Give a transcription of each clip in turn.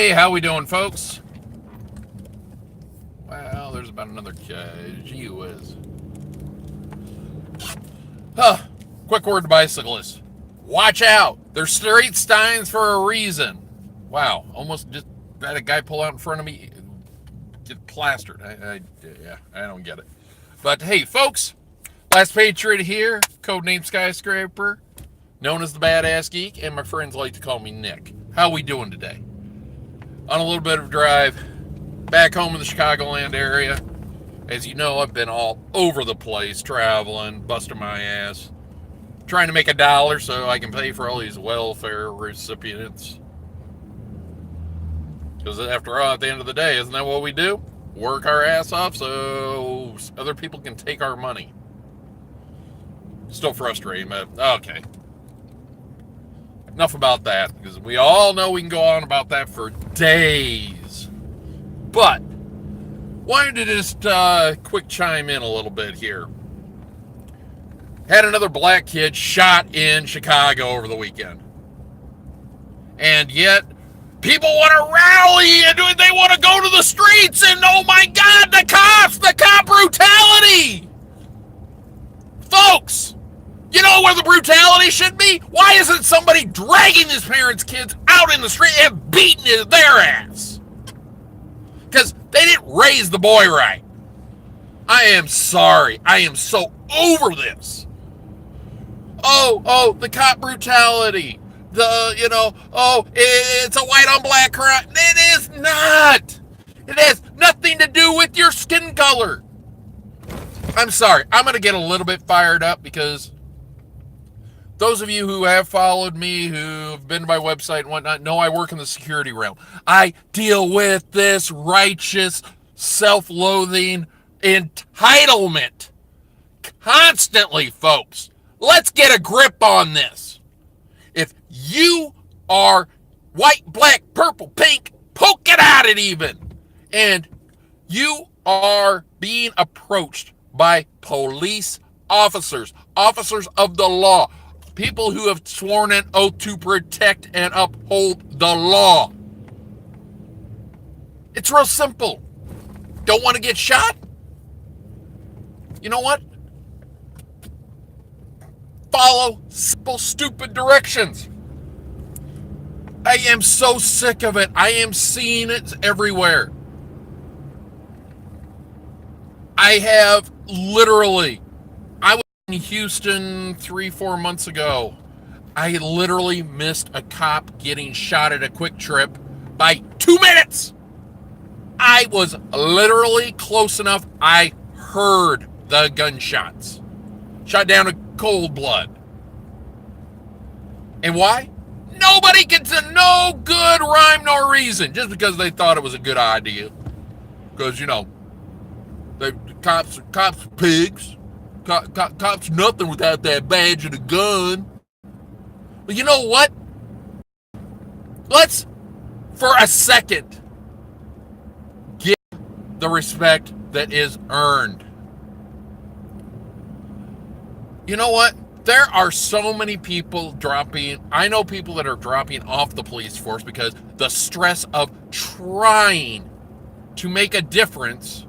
Hey, how we doing, folks? Well, there's about another gee whiz. Huh. Quick word to bicyclists. Watch out. They're straight steins for a reason. Wow. Almost just had a guy pull out in front of me. Get plastered. I don't get it. But hey, folks. Last Patriot here. Codename Skyscraper. Known as the Badass Geek. And my friends like to call me Nick. How we doing today? On a little bit of a drive back home in the Chicagoland area. As you know, I've been all over the place traveling, busting my ass, trying to make $1 so I can pay for all these welfare recipients. Because after all, at the end of the day, isn't that what we do? Work our ass off so other people can take our money. Still frustrating, but okay. Enough about that, because we all know we can go on about that for days. But wanted to just quick chime in a little bit here. Had another black kid shot in Chicago over the weekend. And yet, people want to rally and they want to go to the streets and, oh my God, the cops, the cop brutality. Folks, you know where the brutality should be? Why isn't somebody dragging his parents' kids out in the street and beating their ass? Because they didn't raise the boy right. I am sorry. I am so over this. Oh, the cop brutality. It's a white on black crime. It is not. It has nothing to do with your skin color. I'm sorry. I'm going to get a little bit fired up because those of you who have followed me, who've been to my website and whatnot, know I work in the security realm. I deal with this righteous, self-loathing entitlement constantly, folks. Let's get a grip on this. If you are white, black, purple, pink, polka dotted even, and you are being approached by police officers of the law, people who have sworn an oath to protect and uphold the law. It's real simple. Don't want to get shot? You know what? Follow simple, stupid directions. I am so sick of it. I am seeing it everywhere. I was in Houston 3-4 months ago. I literally missed a cop getting shot at a Quick Trip by 2 minutes. I was literally close enough. I heard the gunshots. Shot down in cold blood. And why? Nobody gets a no good rhyme nor reason just because they thought it was a good idea. Because, the cops are pigs. Cops nothing without that badge and a gun. But you know what? Let's, for a second, give the respect that is earned. You know what? There are so many people I know people that are dropping off the police force because the stress of trying to make a difference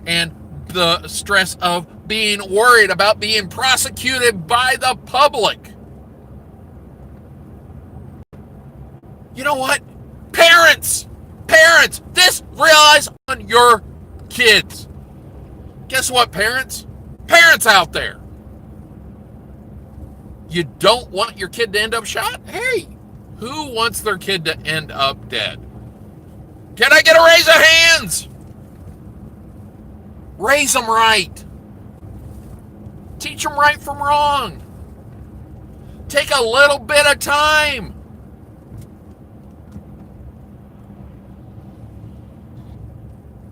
and the stress of being worried about being prosecuted by the public. You know what? Parents, this relies on your kids. Guess what, parents? Parents out there. You don't want your kid to end up shot? Hey, who wants their kid to end up dead? Can I get a raise of hands? Raise them right. Teach them right from wrong. Take a little bit of time.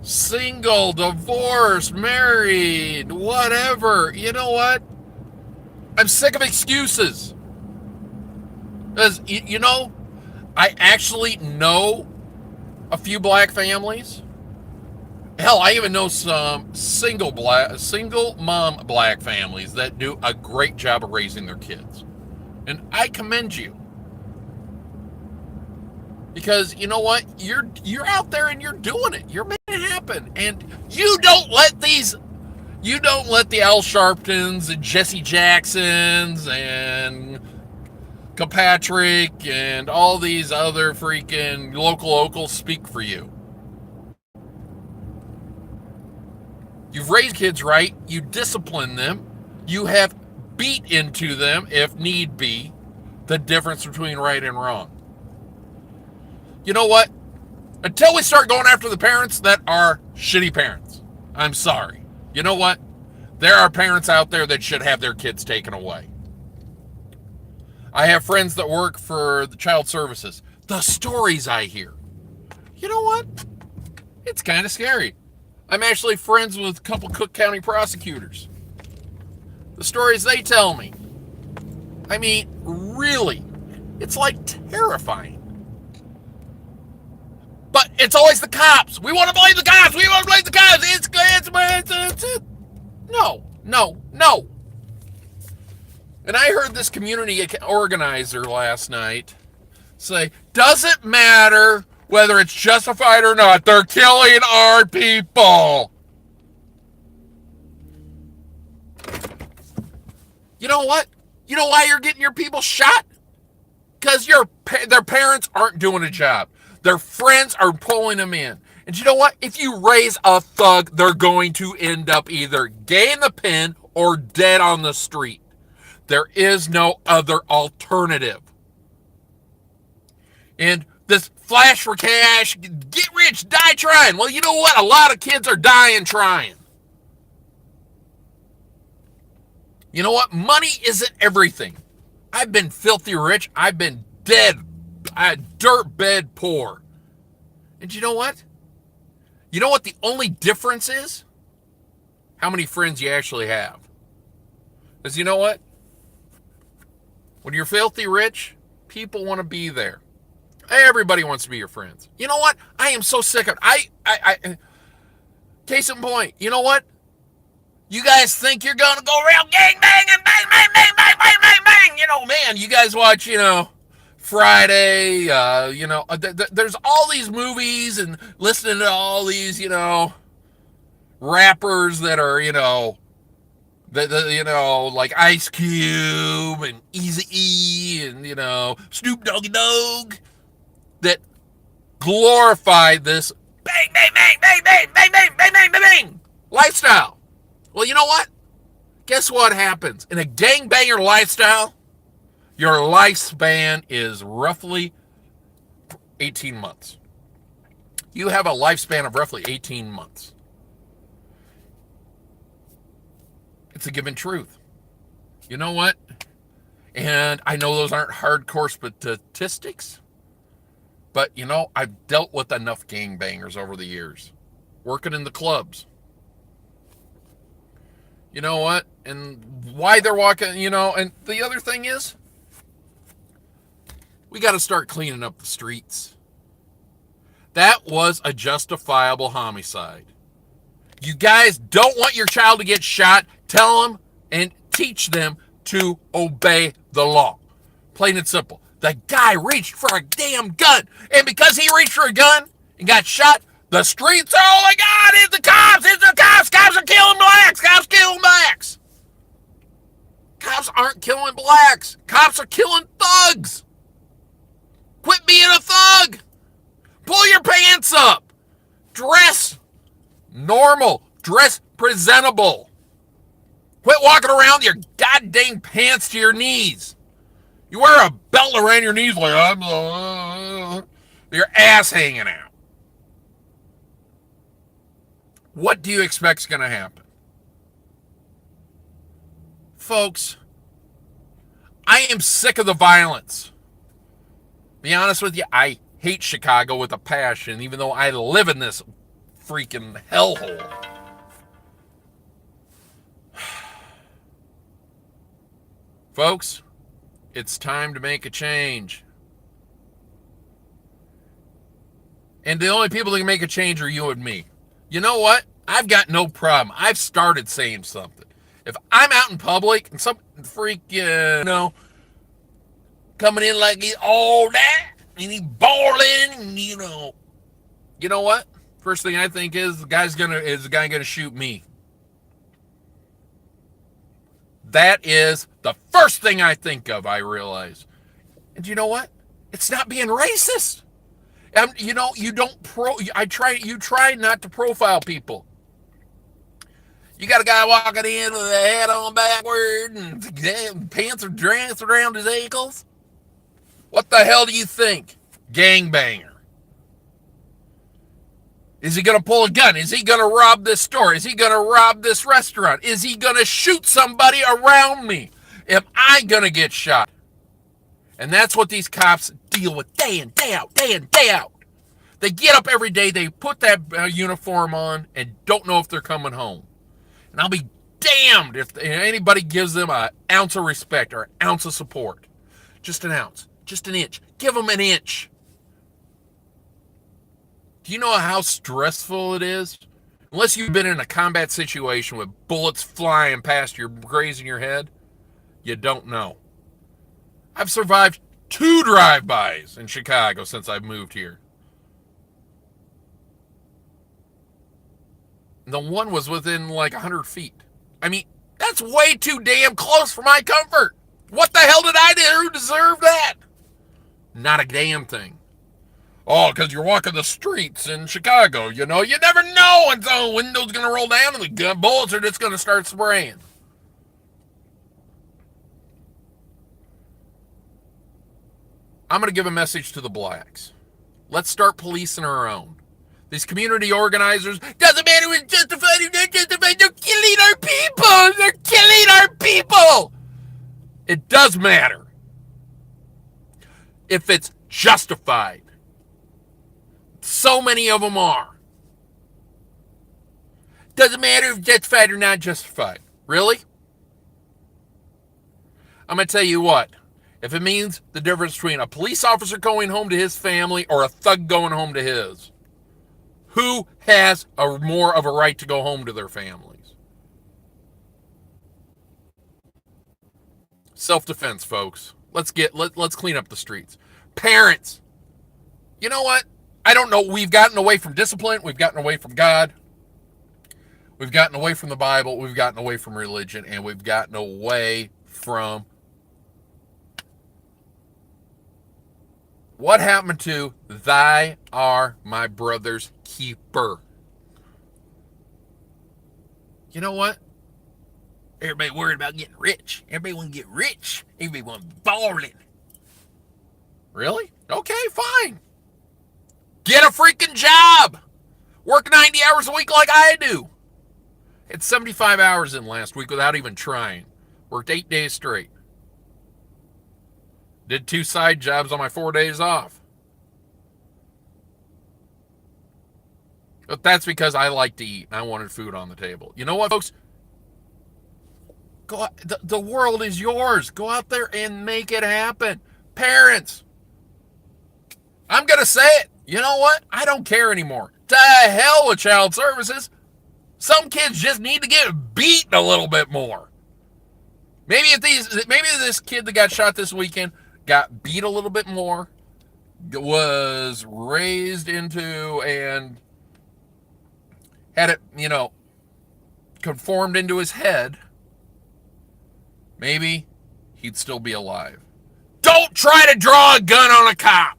Single, divorced, married, whatever. You know what? I'm sick of excuses. Because, I actually know a few black families. Hell, I even know some single mom black families that do a great job of raising their kids. And I commend you. Because you know what? You're out there and you're doing it. You're making it happen. And you don't let the Al Sharptons and Jesse Jacksons and Kilpatrick and all these other freaking locals speak for you. You've raised kids right. You discipline them. You have beat into them, if need be, the difference between right and wrong. You know what? Until we start going after the parents that are shitty parents, I'm sorry. You know what? There are parents out there that should have their kids taken away. I have friends that work for the child services. The stories I hear. You know what? It's kind of scary. I'm actually friends with a couple Cook County prosecutors. The stories they tell me. I mean, really, it's like terrifying. But it's always the cops. We want to blame the cops. We want to blame the cops. It's no. And I heard this community organizer last night say, doesn't matter whether it's justified or not, they're killing our people. You know what? You know why you're getting your people shot? Because their parents aren't doing a job. Their friends are pulling them in. And you know what? If you raise a thug, they're going to end up either gay in the pen or dead on the street. There is no other alternative. And this flash for cash, get rich, die trying. Well, you know what? A lot of kids are dying trying. You know what? Money isn't everything. I've been filthy rich. I've been dead, dirt bed poor. And you know what? You know what the only difference is? How many friends you actually have. Because you know what? When you're filthy rich, people want to be there. Everybody wants to be your friends. You know what? I am so sick of it. Case in point, you know what? You guys think you're going to go around gang bang and bang, bang, bang, bang, bang, bang, bang. You know, man, you guys watch, Friday, there's all these movies and listening to all these, rappers that are, like Ice Cube and Eazy-E and, Snoop Doggy Dogg that glorify this bang, bang, bang, bang, bang, bang, bang, bang, bang, bang, bang lifestyle. Well, you know what? Guess what happens? In a gangbanger lifestyle, your lifespan is roughly 18 months. You have a lifespan of roughly 18 months. It's a given truth. You know what? And I know those aren't hardcore statistics, but, I've dealt with enough gangbangers over the years, working in the clubs. You know what? And why they're walking, and the other thing is, we got to start cleaning up the streets. That was a justifiable homicide. You guys don't want your child to get shot. Tell them and teach them to obey the law. Plain and simple. The guy reached for a damn gun. And because he reached for a gun and got shot, the streets are, oh my God, it's the cops, cops are killing blacks, cops killing blacks. Cops aren't killing blacks. Cops are killing thugs. Quit being a thug. Pull your pants up. Dress normal. Dress presentable. Quit walking around with your goddamn pants to your knees. You wear a belt around your knees like your ass hanging out. What do you expect is going to happen? Folks, I am sick of the violence. Be honest with you, I hate Chicago with a passion, even though I live in this freaking hellhole. Folks, it's time to make a change. And the only people that can make a change are you and me. You know what? I've got no problem. I've started saying something. If I'm out in public and some freak, coming in like all that, and he balling, and you know what? First thing I think is the guy gonna shoot me. That is the first thing I think of, I realize. And you know what? It's not being racist. You try not to profile people. You got a guy walking in with a hat on backward and pants are dressed around his ankles. What the hell do you think? Gangbanger. Is he going to pull a gun? Is he going to rob this store? Is he going to rob this restaurant? Is he going to shoot somebody around me? Am I going to get shot? And that's what these cops deal with day in, day out, day in, day out. They get up every day, they put that uniform on, and don't know if they're coming home. And I'll be damned if anybody gives them an ounce of respect or an ounce of support. Just an ounce, just an inch. Give them an inch. Do you know how stressful it is? Unless you've been in a combat situation with bullets flying past your, grazing your head, you don't know. I've survived 2 drive-bys in Chicago since I've moved here. The one was within like 100 feet. I mean, that's way too damn close for my comfort. What the hell did I do to deserve that? Not a damn thing. Oh, because you're walking the streets in Chicago, you never know when the window's going to roll down and the bullets are just going to start spraying. I'm going to give a message to the blacks. Let's start policing our own. These community organizers, doesn't matter who's justified or not justified, they're killing our people! They're killing our people! It does matter. If it's justified. So many of them are. Doesn't matter if justified or not justified. Really? I'm going to tell you what. If it means the difference between a police officer going home to his family or a thug going home to his, who has more of a right to go home to their families? Self-defense, folks. Let's clean up the streets. Parents. You know what? I don't know. We've gotten away from discipline. We've gotten away from God. We've gotten away from the Bible. We've gotten away from religion. And we've gotten away from what happened to "Thy are my brother's keeper." You know what? Everybody worried about getting rich. Everybody want to get rich. Everybody want to balling. Really? Okay, fine. Get a freaking job. Work 90 hours a week like I do. Had 75 hours in last week without even trying. Worked 8 days straight. Did 2 side jobs on my 4 days off. But that's because I like to eat and I wanted food on the table. You know what, folks? Go out, the world is yours. Go out there and make it happen. Parents, I'm going to say it. You know what? I don't care anymore. To hell with child services. Some kids just need to get beaten a little bit more. Maybe this kid that got shot this weekend got beat a little bit more, was raised into and had it, conformed into his head, maybe he'd still be alive. Don't try to draw a gun on a cop.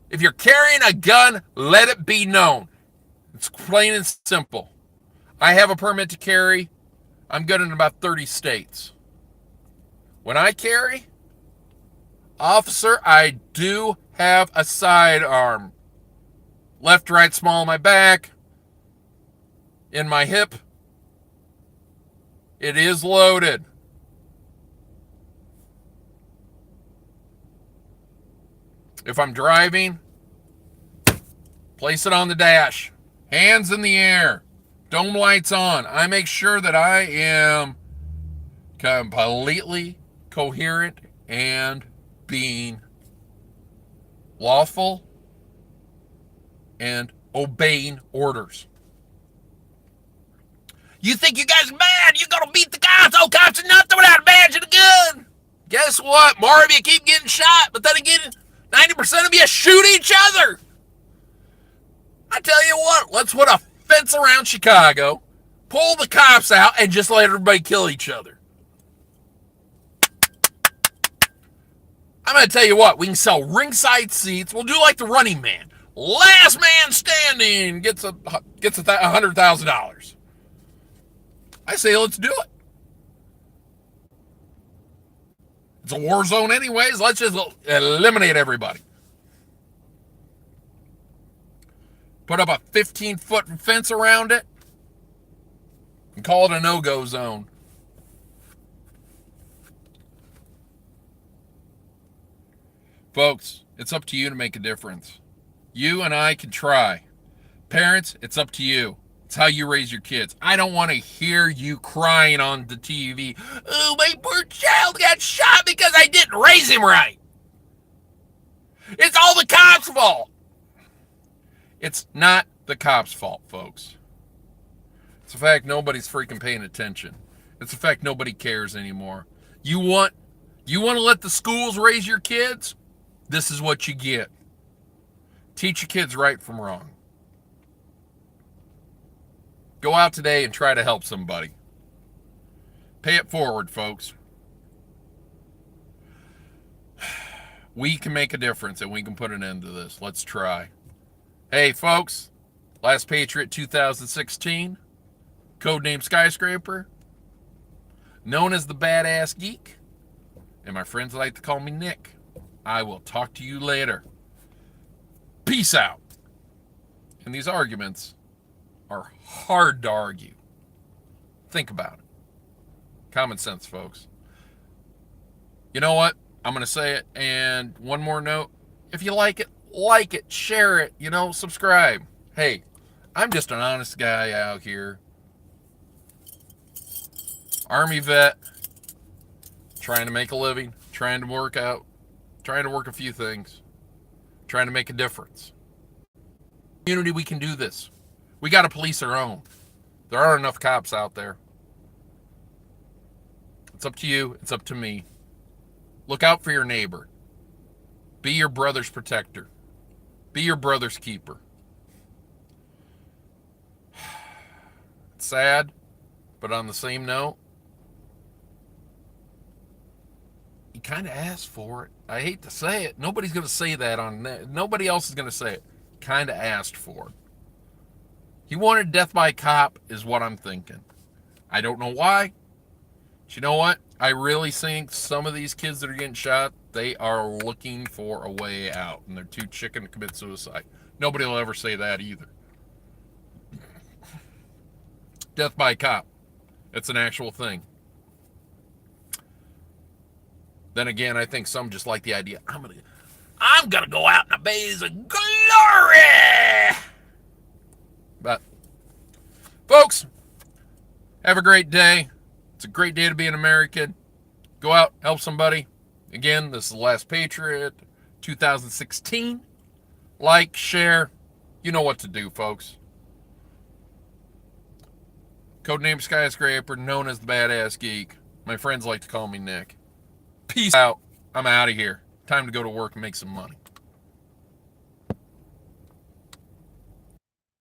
If you're carrying a gun, let it be known. It's plain and simple. I have a permit to carry. I'm good in about 30 states. When I carry, officer, I do have a sidearm. Left, right, small on my back. In my hip. It is loaded. If I'm driving, place it on the dash. Hands in the air. Dome lights on. I make sure that I am completely coherent and being lawful and obeying orders. You think you guys are bad? You're going to beat the cops. Oh, cops are nothing without a badge and a gun. Guess what? More of you keep getting shot, but then again, 90% of you shoot each other. I tell you what, let's put a fence around Chicago, pull the cops out, and just let everybody kill each other. I'm going to tell you what, we can sell ringside seats. We'll do like the Running Man. Last man standing gets $100,000. I say let's do it. It's a war zone anyways. Let's just eliminate everybody. Put up a 15-foot fence around it and call it a no-go zone. Folks, it's up to you to make a difference. You and I can try. Parents, it's up to you. It's how you raise your kids. I don't want to hear you crying on the TV. Oh, my poor child got shot because I didn't raise him right. It's all the cops' fault. It's not the cops' fault, folks. It's the fact nobody's freaking paying attention. It's the fact nobody cares anymore. You want to let the schools raise your kids? This is what you get. Teach your kids right from wrong. Go out today and try to help somebody. Pay it forward, folks. We can make a difference and we can put an end to this. Let's try. Hey, folks. Last Patriot 2016. Codename Skyscraper. Known as the Badass Geek. And my friends like to call me Nick. I will talk to you later. Peace out. And these arguments are hard to argue. Think about it. Common sense, folks. You know what? I'm going to say it. And one more note. If you like it, share it, subscribe. Hey, I'm just an honest guy out here. Army vet. Trying to make a living. Trying to work a few things. Trying to make a difference. Community, we can do this. We got to police our own. There aren't enough cops out there. It's up to you. It's up to me. Look out for your neighbor. Be your brother's protector. Be your brother's keeper. It's sad, but on the same note, you kind of asked for it. I hate to say it. Nobody's going to say that nobody else is going to say it. Kind of asked for it. He wanted death by cop is what I'm thinking. I don't know why. But you know what? I really think some of these kids that are getting shot, they are looking for a way out. And they're too chicken to commit suicide. Nobody will ever say that either. Death by cop. It's an actual thing. Then again, I think some just like the idea, I'm gonna go out in a blaze of glory. But, folks, have a great day. It's a great day to be an American. Go out, help somebody. Again, this is The Last Patriot, 2016. Like, share. You know what to do, folks. Codename Skyscraper, known as the Badass Geek. My friends like to call me Nick. Peace out. I'm out of here. Time to go to work and make some money.